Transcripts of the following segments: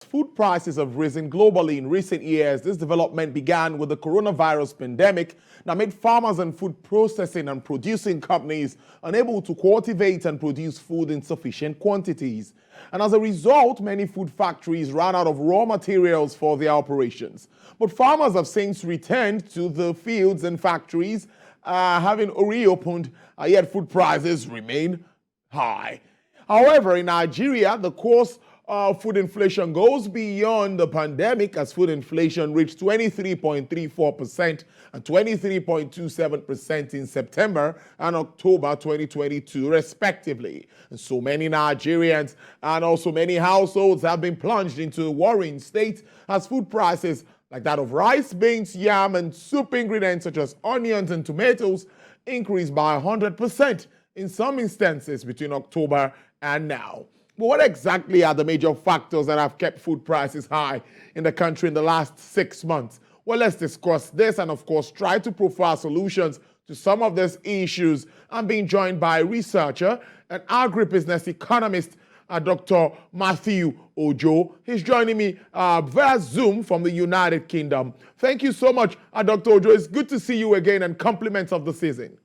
Food prices have risen globally in recent years. This development began with the coronavirus pandemic that made farmers and food processing and producing companies unable to cultivate and produce food in sufficient quantities. And as a result, many food factories ran out of raw materials for their operations. But farmers have since returned to the fields and factories, having reopened, yet food prices remain high. However, in Nigeria, the course of food inflation goes beyond the pandemic as food inflation reached 23.34% and 23.27% in September and October 2022, respectively. And so many Nigerians and also many households have been plunged into a worrying state as food prices like that of rice, beans, yam, and soup ingredients such as onions and tomatoes increased by 100% in some instances between October and now. But what exactly are the major factors that have kept food prices high in the country in the last 6 months? Well, let's discuss this and, of course, try to profile solutions to some of these issues. I'm being joined by researcher and agribusiness economist, Dr. Matthew Ojo. He's joining me via Zoom from the United Kingdom. Thank you so much, Dr. Ojo. It's good to see you again, and compliments of the season.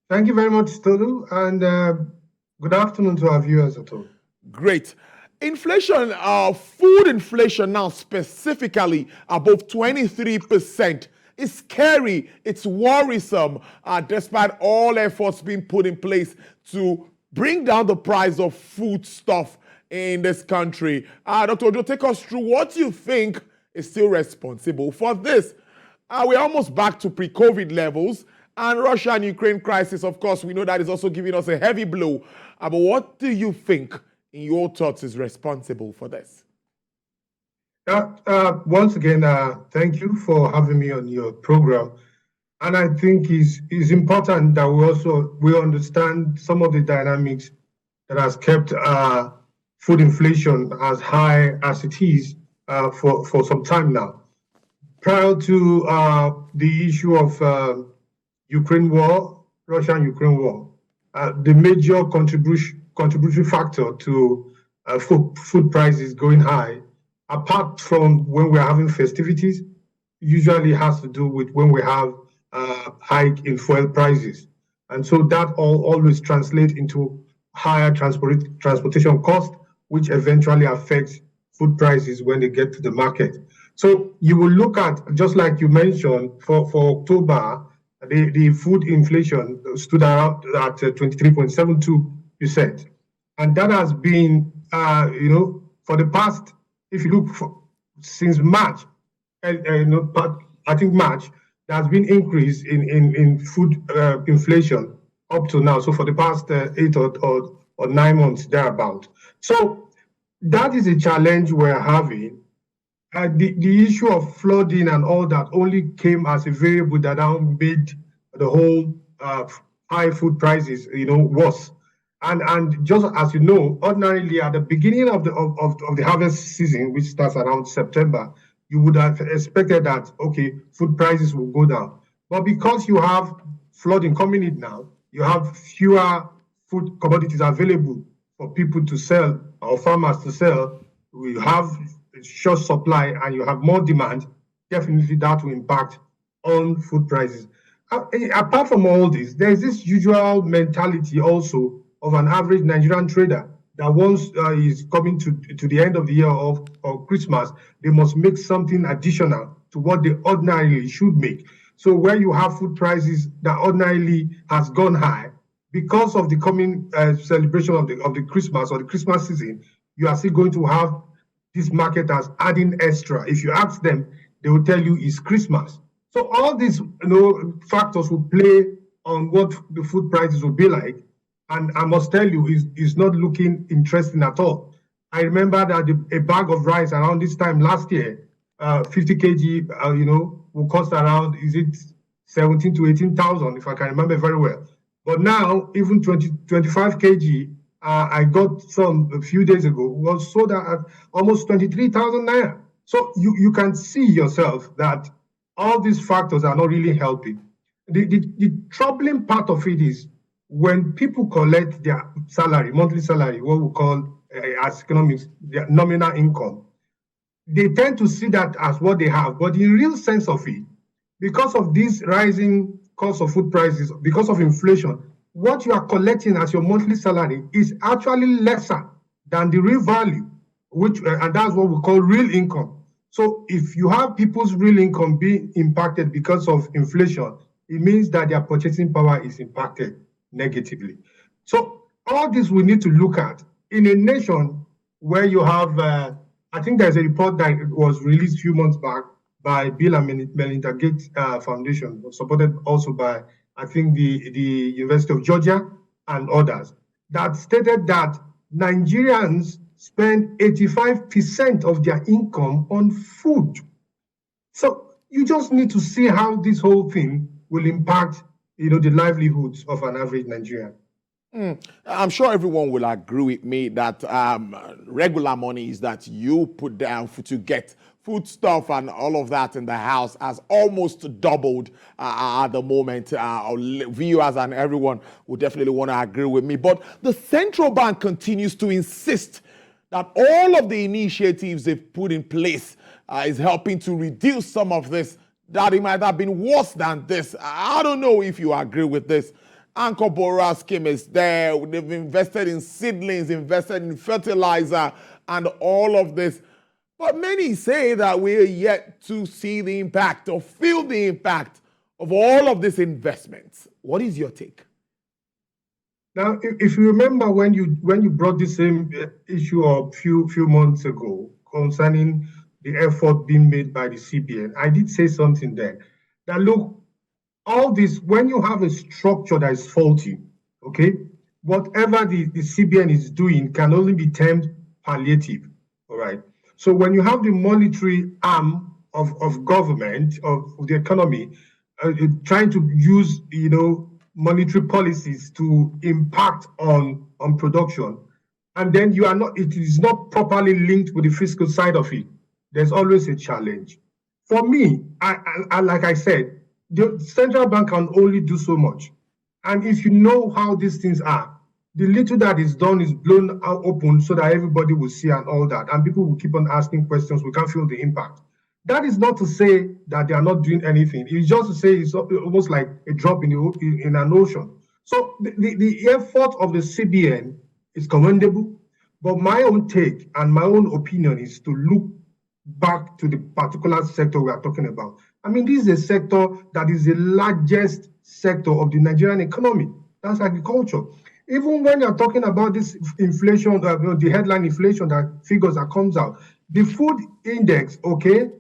Thank you very much, Tolu, and good afternoon to our viewers at home. Great. Inflation, food inflation now specifically above 23%. It's scary, it's worrisome, despite all efforts being put in place to bring down the price of food stuff in this country. Dr. Ojo, take us through what you think is still responsible for this. We're almost back to pre-COVID levels. And Russia and Ukraine crisis, of course, we know that is also giving us a heavy blow. But what do you think, in your thoughts, is responsible for this? Once again, thank you for having me on your program. And I think it's important that we understand some of the dynamics that has kept food inflation as high as it is for some time now. Prior to the issue of Ukraine war, Russia and Ukraine war, the major contributory factor to food prices going high, apart from when we're having festivities, usually has to do with when we have hike in fuel prices. And so that always translates into higher transportation costs, which eventually affects food prices when they get to the market. So you will look at, just like you mentioned, for October, the food inflation stood out at 23.72%. And that has been, for the past, if you look since March, I think March, there has been increase in food inflation up to now. So for the past 8 or 9 months, thereabout. So that is a challenge we're having. The issue of flooding and all that only came as a variable that now made the whole high food prices, worse. And just as you know, ordinarily at the beginning of the harvest season, which starts around September, you would have expected that, okay, food prices will go down. But because you have flooding coming in now, you have fewer food commodities available for people to sell or farmers to sell. We have short supply and you have more demand, definitely that will impact on food prices. Apart from all this, there is this usual mentality also of an average Nigerian trader that once is coming to the end of the year of Christmas, they must make something additional to what they ordinarily should make. So where you have food prices that ordinarily has gone high, because of the coming celebration of the Christmas or the Christmas season, you are still going to have this market as adding extra. If you ask them, they will tell you it's Christmas. So all these factors will play on what the food prices will be like. And I must tell you, it's not looking interesting at all. I remember that a bag of rice around this time last year, 50 kg, will cost around, is it 17 to 18,000, if I can remember very well. But now, even 25 kg, I got some a few days ago, was sold at almost 23,000 naira. So you can see yourself that all these factors are not really helping. The troubling part of it is when people collect their salary, monthly salary, what we call as economics, their nominal income, they tend to see that as what they have. But in real sense of it, because of this rising cost of food prices, because of inflation, what you are collecting as your monthly salary is actually lesser than the real value, which and that's what we call real income. So if you have people's real income being impacted because of inflation, it means that their purchasing power is impacted negatively. So all this we need to look at in a nation where you have, I think there's a report that was released a few months back by Bill and Melinda Gates Foundation, supported also by, I think, the University of Georgia and others, that stated that Nigerians spend 85% of their income on food. So you just need to see how this whole thing will impact, the livelihoods of an average Nigerian. I'm sure everyone will agree with me that regular monies that you put down to get food stuff and all of that in the house has almost doubled at the moment. Viewers and everyone will definitely want to agree with me. But the central bank continues to insist that all of the initiatives they've put in place is helping to reduce some of this, that it might have been worse than this. I don't know if you agree with this. Anchor borrower scheme is there. They've invested in seedlings, invested in fertilizer, and all of this. But many say that we're yet to see the impact or feel the impact of all of these investments. What is your take? Now, if you remember when you brought the same issue up few months ago concerning the effort being made by the CBN, I did say something there. That look, all this, when you have a structure that is faulty, okay, whatever the CBN is doing can only be termed palliative, all right? So when you have the monetary arm of government, of the economy, trying to use, monetary policies to impact on production, and then it is not properly linked with the fiscal side of it, there's always a challenge. For me, I like I said, the central bank can only do so much. And if you know how these things are, the little that is done is blown out open so that everybody will see and all that. And people will keep on asking questions. We can't feel the impact. That is not to say that they are not doing anything. It's just to say it's almost like a drop in an ocean. So the effort of the CBN is commendable. But my own take and my own opinion is to look back to the particular sector we are talking about. I mean, this is a sector that is the largest sector of the Nigerian economy. That's agriculture. Even when you're talking about this inflation, the headline inflation that figures that comes out, the food index, okay,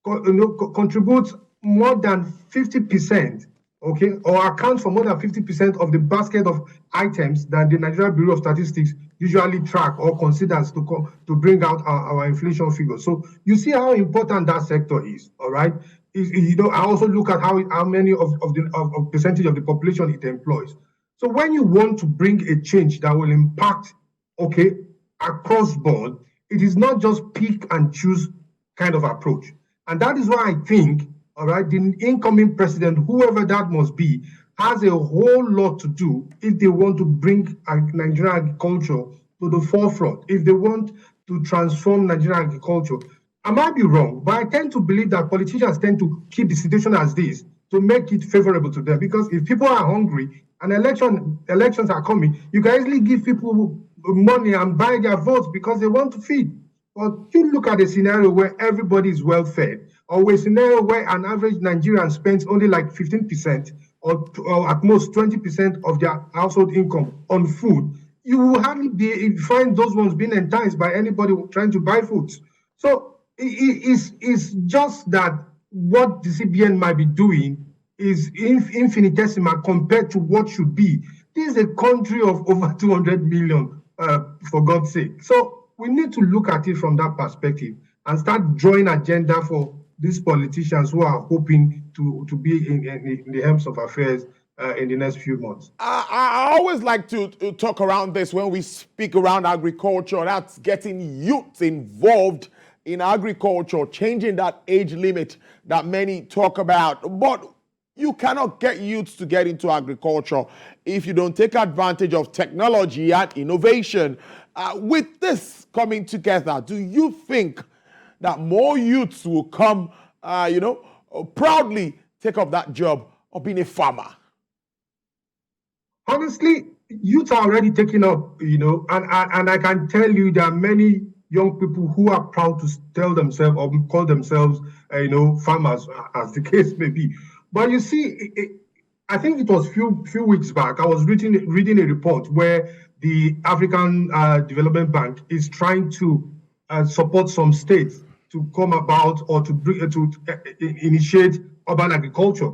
contributes more than 50%, okay, or accounts for more than 50% of the basket of items that the Nigeria Bureau of Statistics usually track or considers to bring out our inflation figures. So you see how important that sector is, all right? I also look at how many of percentage of the population it employs. So when you want to bring a change that will impact, okay, across board, it is not just pick and choose kind of approach. And that is why I think, all right, the incoming president, whoever that must be, has a whole lot to do if they want to bring Nigerian agriculture to the forefront, if they want to transform Nigerian agriculture. I might be wrong, but I tend to believe that politicians tend to keep the situation as this to make it favorable to them. Because if people are hungry and elections are coming, you can easily give people money and buy their votes because they want to feed. But you look at a scenario where everybody is well fed, or a scenario where an average Nigerian spends only like 15% or at most 20% of their household income on food, you will hardly find those ones being enticed by anybody trying to buy foods. So it's just that what the CBN might be doing is infinitesimal compared to what should be. This is a country of over 200 million, for God's sake. So we need to look at it from that perspective and start drawing agenda for these politicians who are hoping to be in the helms of affairs in the next few months. I always like to talk around this when we speak around agriculture. That's getting youth involved in agriculture, changing that age limit that many talk about. But You cannot get youths to get into agriculture if you don't take advantage of technology and innovation. With this coming together, do you think that more youths will come, proudly take up that job of being a farmer? Honestly, youth are already taking up, and I can tell you there are many young people who are proud to tell themselves or call themselves, farmers, as the case may be. But you see, I think it was few weeks back, I was reading a report where the African Development Bank is trying to support some states to come about or to initiate urban agriculture.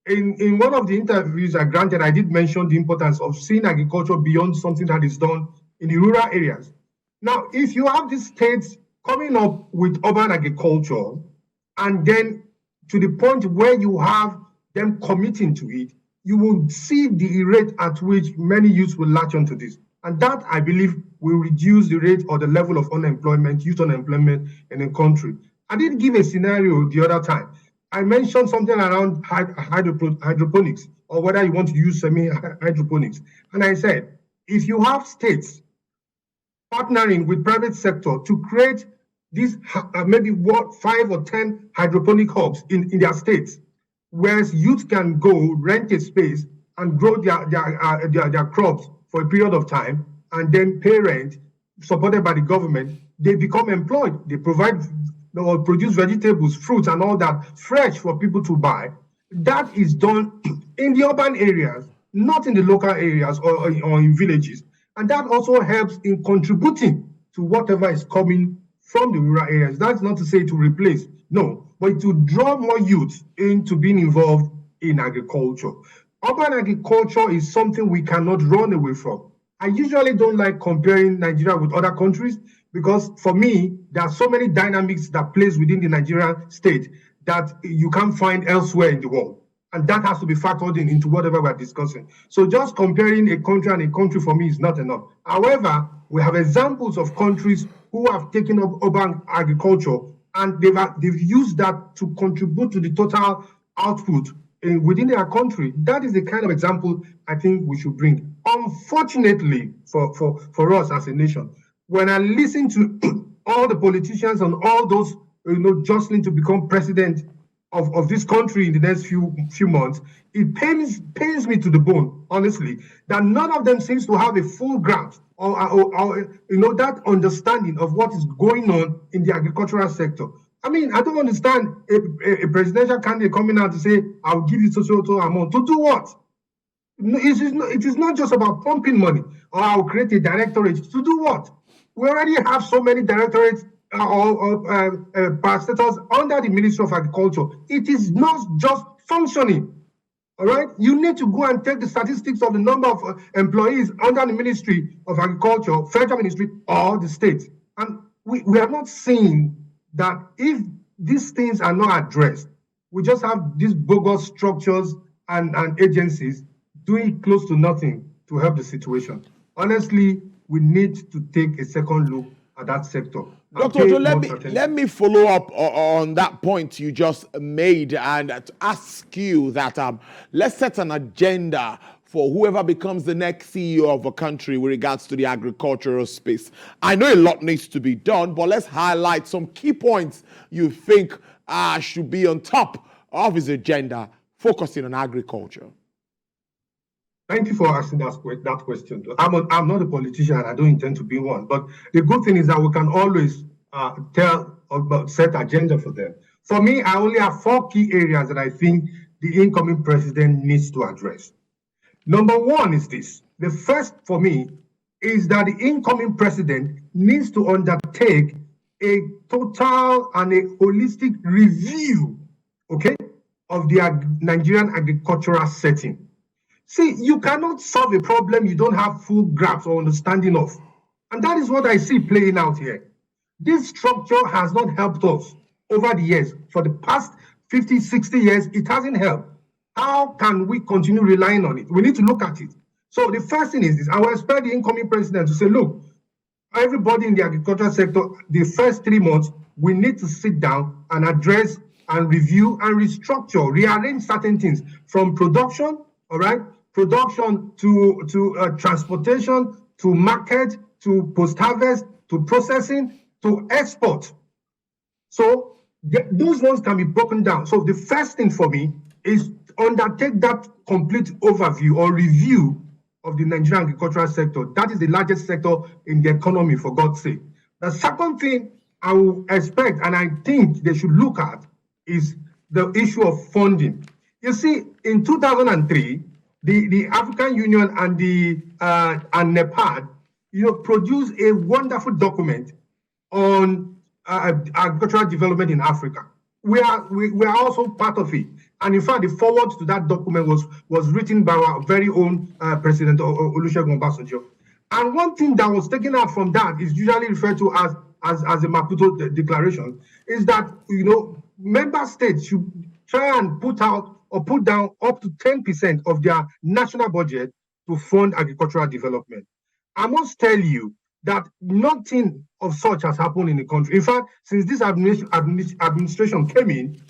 In one of the interviews I granted, I did mention the importance of seeing agriculture beyond something that is done in the rural areas. Now, if you have these states coming up with urban agriculture, and then to the point where you have them committing to it, you will see the rate at which many youths will latch onto this. And that, I believe, will reduce the rate or the level of unemployment, youth unemployment in the country. I did give a scenario the other time. I mentioned something around hydroponics, or whether you want to use semi-hydroponics. And I said, if you have states partnering with private sector to create these maybe 5 or 10 hydroponic hubs in their states, whereas youth can go rent a space and grow their crops for a period of time and then pay rent supported by the government, they become employed. They provide or produce vegetables, fruits, and all that fresh for people to buy. That is done in the urban areas, not in the local areas or in villages. And that also helps in contributing to whatever is coming from the rural areas. That's not to say to replace, no, but to draw more youth into being involved in agriculture. Urban agriculture is something we cannot run away from. I usually don't like comparing Nigeria with other countries because for me, there are so many dynamics that plays within the Nigerian state that you can't find elsewhere in the world. And that has to be factored into whatever we're discussing. So just comparing a country and a country for me is not enough. However, we have examples of countries who have taken up urban agriculture and they've used that to contribute to the total output within their country. That is the kind of example I think we should bring. Unfortunately for us as a nation, when I listen to all the politicians and all those jostling to become president of this country in the next few months, it pains me to the bone, honestly, that none of them seems to have a full grasp or that understanding of what is going on in the agricultural sector. I mean, I don't understand a presidential candidate coming out to say, I'll give you so amount. To do what? It is not just about pumping money or I'll create a directorate. To do what? We already have so many directorates or parastatals under the Ministry of Agriculture. It is not just functioning. All right, you need to go and take the statistics of the number of employees under the Ministry of Agriculture, federal ministry, or the state. And we are not saying that if these things are not addressed, we just have these bogus structures and agencies doing close to nothing to help the situation. Honestly, we need to take a second look at that sector. Dr. Ojo, let me follow up on that point you just made and ask you that let's set an agenda for whoever becomes the next CEO of a country with regards to the agricultural space. I know a lot needs to be done, but let's highlight some key points you think should be on top of his agenda, focusing on agriculture. Thank you for asking that question. I'm not a politician and I don't intend to be one. But the good thing is that we can always set agenda for them. For me, I only have 4 key areas that I think the incoming president needs to address. Number 1 is this. The first for me is that the incoming president needs to undertake a total and a holistic review, okay, of the Nigerian agricultural setting. See, you cannot solve a problem you don't have full grasp or understanding of. And that is what I see playing out here. This structure has not helped us over the years. For the past 50, 60 years, it hasn't helped. How can we continue relying on it? We need to look at it. So the first thing is this. I will expect the incoming president to say, look, everybody in the agricultural sector, the first 3 months, we need to sit down and address and review and restructure, rearrange certain things from production, all right, production to transportation, to market, to post-harvest, to processing, to export. So those ones can be broken down. So the first thing for me is undertake that complete overview or review of the Nigerian agricultural sector. That is the largest sector in the economy, for God's sake. The second thing I will expect, and I think they should look at, is the issue of funding. You see, in 2003, the African Union and and NEPAD, produced a wonderful document on agricultural development in Africa. We are also part of it. And in fact, the forward to that document was written by our very own President Olusegun Obasanjo. And one thing that was taken out from that is usually referred to as a Maputo Declaration, is that member states should try and put down up to 10% of their national budget to fund agricultural development. I must tell you that nothing of such has happened in the country. In fact, since this administration came in,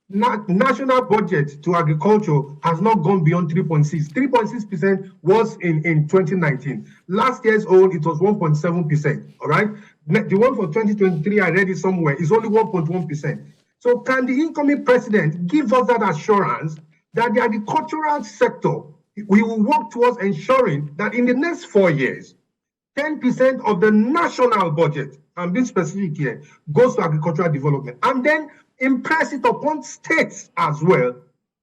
national budget to agriculture has not gone beyond 3.6. 3.6% was in 2019. Last year's own, it was 1.7%. All right. The one for 2023, I read it somewhere, is only 1.1%. So can the incoming president give us that assurance that the agricultural sector, we will work towards ensuring that in the next 4 years, 10% of the national budget, I'm being specific here, goes to agricultural development, and then impress it upon states as well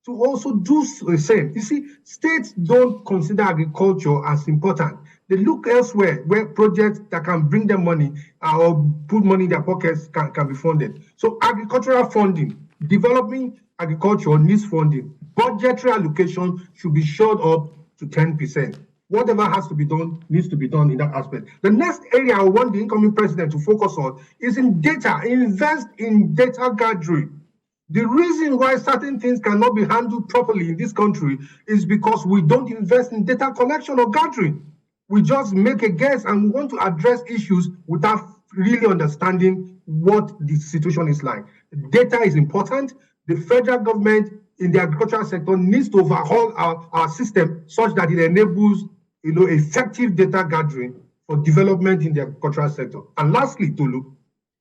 to also do the same. You see, states don't consider agriculture as important. They look elsewhere where projects that can bring them money or put money in their pockets can be funded. So agricultural funding, developing agriculture needs funding. Budgetary allocation should be shored up to 10%. Whatever has to be done needs to be done in that aspect. The next area I want the incoming president to focus on is in data. Invest in data gathering. The reason why certain things cannot be handled properly in this country is because we don't invest in data collection or gathering. We just make a guess and we want to address issues without really understanding what the situation is like. Data is important. The federal government in the agricultural sector needs to overhaul our system such that it enables effective data gathering for development in the agricultural sector. And lastly, Tolu,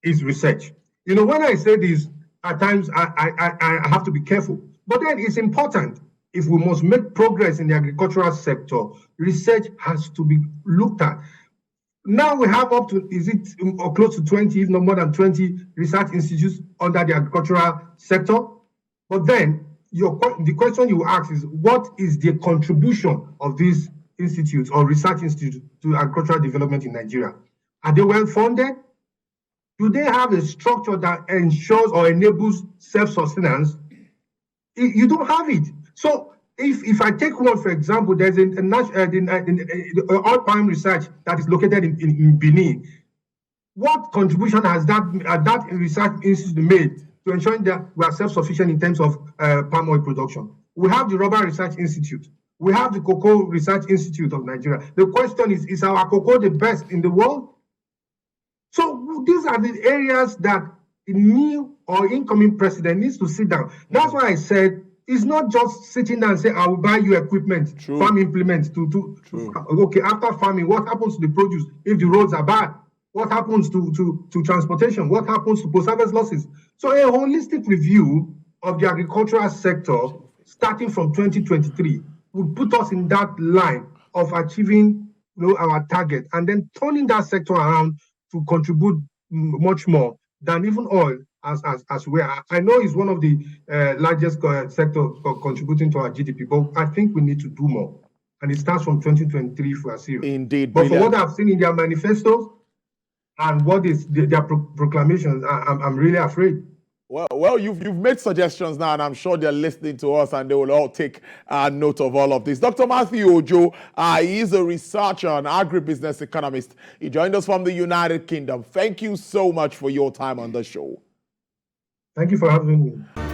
is research. When I say this, at times I have to be careful. But then it's important. If we must make progress in the agricultural sector, research has to be looked at. Now we have up to, close to 20, if not more than 20 research institutes under the agricultural sector. But then the question you ask is, what is the contribution of these institutes or research institutes to agricultural development in Nigeria? Are they well funded? Do they have a structure that ensures or enables self-sustenance? You don't have it. So if I take one, for example, there's the oil palm research that is located in Benin. What contribution has that research institute made to ensuring that we are self-sufficient in terms of palm oil production? We have the Rubber Research Institute. We have the Cocoa Research Institute of Nigeria. The question is our cocoa the best in the world? So these are the areas that the new or incoming president needs to sit down. That's why I said it's not just sitting down and say, I will buy you equipment, farm implements okay, after farming, what happens to the produce if the roads are bad? What happens to transportation? What happens to post-harvest losses? So a holistic review of the agricultural sector starting from 2023 would put us in that line of achieving our target and then turning that sector around to contribute much more than even oil as we are. I know it's one of the largest sector contributing to our GDP, but I think we need to do more. And it starts from 2023 if we are serious. Indeed. But for what I've seen in their manifestos and what is their proclamations, I'm really afraid. Well, you've made suggestions now, and I'm sure they're listening to us, and they will all take note of all of this. Dr. Matthew Ojo, he is a researcher and agribusiness economist. He joined us from the United Kingdom. Thank you so much for your time on the show. Thank you for having me.